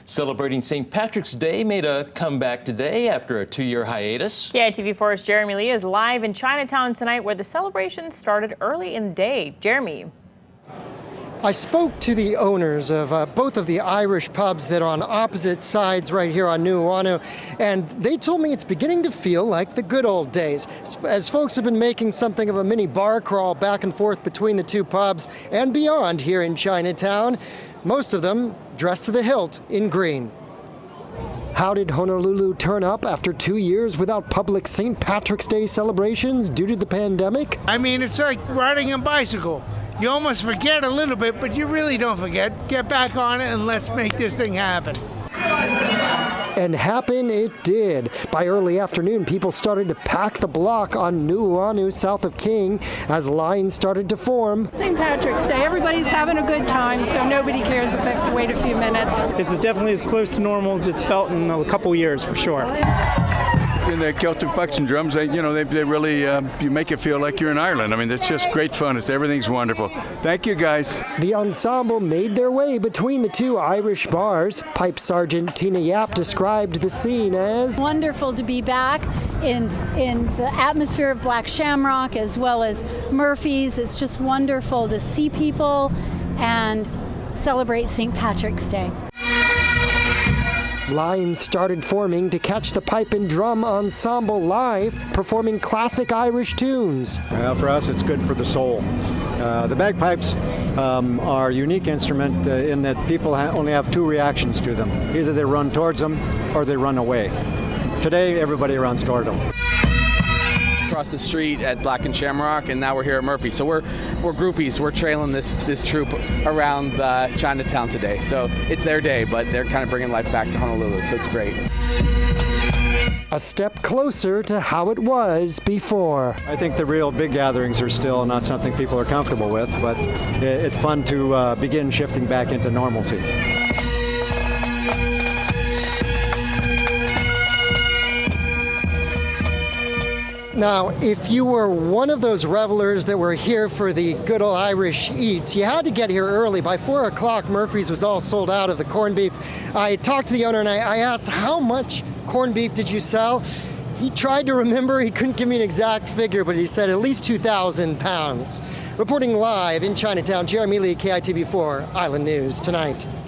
Celebrating St. Patrick's Day made a comeback today after a 2-year hiatus. KITV4's Jeremy Lee is live in Chinatown tonight, where the celebration started early in the day. Jeremy. I spoke to the owners of both of the Irish pubs that are on opposite sides right here on Nuuanu, and they told me it's beginning to feel like the good old days, as folks have been making something of a mini bar crawl back and forth between the two pubs and beyond here in Chinatown, most of them dressed to the hilt in green. How did Honolulu turn up after 2 years without public St. Patrick's Day celebrations due to the pandemic? I mean, it's like riding a bicycle. You almost forget a little bit, but you really don't forget. Get back on it and let's make this thing happen. And happen it did. By early afternoon, people started to pack the block on Nuuanu south of King as lines started to form. St. Patrick's Day, everybody's having a good time, so nobody cares if they have to wait a few minutes. This is definitely as close to normal as it's felt in a couple years, for sure. In the Celtic bucks and drums, they really you make it feel like you're in Ireland. I mean, it's just great fun. Everything's wonderful. Thank you, guys. The ensemble made their way between the two Irish bars. Pipe Sergeant Tina Yap described the scene as wonderful to be back in the atmosphere of Black Shamrock as well as Murphy's. It's just wonderful to see people and celebrate St. Patrick's Day. Lines started forming to catch the pipe and drum ensemble live, performing classic Irish tunes. Well, for us, it's good for the soul. The bagpipes are a unique instrument in that people only have two reactions to them. Either they run towards them or they run away. Today, everybody runs toward them. Across the street at Black and Shamrock, and now we're here at Murphy. So we're groupies. We're trailing this troupe around Chinatown today. So it's their day, but they're kind of bringing life back to Honolulu. So it's great. A step closer to how it was before. I think the real big gatherings are still not something people are comfortable with, but it's fun to begin shifting back into normalcy. Now, if you were one of those revelers that were here for the good old Irish eats, you had to get here early. By 4 o'clock, Murphy's was all sold out of the corned beef. I talked to the owner and I asked, how much corned beef did you sell? He tried to remember. He couldn't give me an exact figure, but he said at least 2,000 pounds. Reporting live in Chinatown, Jeremy Lee, KITV4 Island News Tonight.